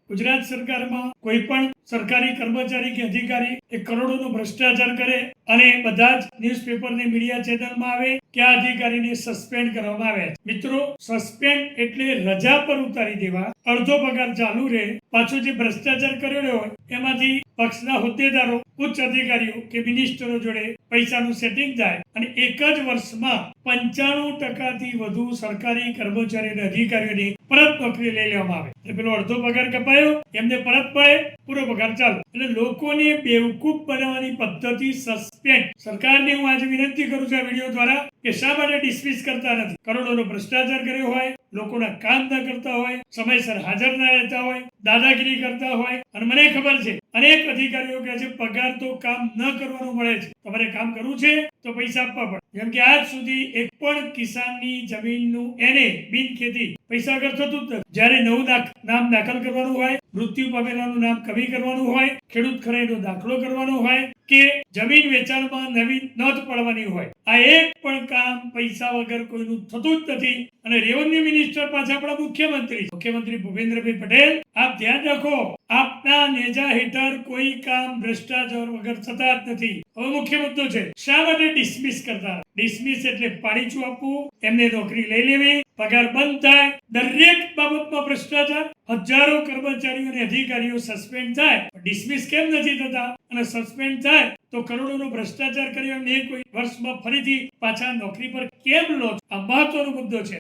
ગુજરાત સરકારમાં કોઈ પણ સરકારી કર્મચારી કે અધિકારી એ કરોડોનો ભ્રષ્ટાચાર કરે અને બધા જ ન્યૂઝપેપર ને મીડિયા ચેનલમાં આવે કે આ અધિકારીને સસ્પેન્ડ કરવામાં આવ્યા છે. મિત્રો, સસ્પેન્ડ એટલે રજા પર ઉતારી દેવા, અડધો પગાર ચાલુ રહે, પાછો જે ભ્રષ્ટાચાર કરેલો હોય એમાંથી પક્ષના હોદ્દેદારો, ઉચ્ચ અધિકારીઓ કે મિનિસ્ટરો જોડે પૈસાનું સેટિંગ થાય અને એક જ વર્ષમાં 95% વધુ સરકારી કર્મચારી અને અધિકારીઓની પરત નોકરી લઈ લેવામાં આવે. એટલે પેલો અડધો પગાર કપાયો, એમને પરત મળે, પૂરો પગાર ચાલુ. એટલે લોકોને બેવકૂફ બનાવવાની પદ્ધતિ સસ્પેન્ડ. સરકારને હું આજે વિનંતી કરું છું આ વિડીયો દ્વારા કે શા માટે ડિસમિસ કરતા નથી. કરોડોનો ભ્રષ્ટાચાર કર્યો હોય, લોકોના કામ ન કરતા હોય, સમયસર હાજર ના રહેતા હોય, દાદાગીરી કરતા હોય, અને મને ખબર છે અનેક અધિકારીઓ કહે છે પગાર તો કામ ન કરવાનું મળે છે, તમારે કામ કરવું છે તો પૈસા આપવા પડે. જેમ કે આજ સુધી એક પણ કિસાનની જમીનનું એને બિનખેતી પૈસા વગર થતું જ નથી. જ્યારે નવું નામ દાખલ કરવાનું હોય, મૃત્યુ પામેલાનું નામ કમી કરવાનું હોય, ખેડૂત ખરાઈનો દાખલો કરવાનો હોય કે જમીન વેચાણમાં નવી નોંધ પડવાની હોય, આ એક પણ કામ પૈસા વગર કોઈનું થતું જ નથી. અને રેવન્યુ મિનિસ્ટર પાછા આપણા મુખ્યમંત્રી ભૂપેન્દ્રભાઈ પટેલ, આપ ધ્યાન રાખો, આપના નેજા હેઠળ કોઈ કામ ભ્રષ્ટાચાર વગર થતા જ નથી. હવે મુખ્ય મુદ્દો છે શા માટે ડિસમિસ કરતા. ડિસમિસ એટલે પાણીચું આપવું, એમને નોકરી લઈ લેવી, પગાર બંધ થાય. દરેક બાબતમાં ભ્રષ્ટાચાર. હજારો કર્મચારીઓ અને અધિકારીઓ સસ્પેન્ડ થાય, ડિસમિસ કેમ નથી થતા? અને સસ્પેન્ડ થાય તો કરોડોનો ભ્રષ્ટાચાર કર્યો એમને કોઈ વર્ષમાં ફરીથી પાછા નોકરી પર કેમ લો? આ મહત્વનો મુદ્દો છે.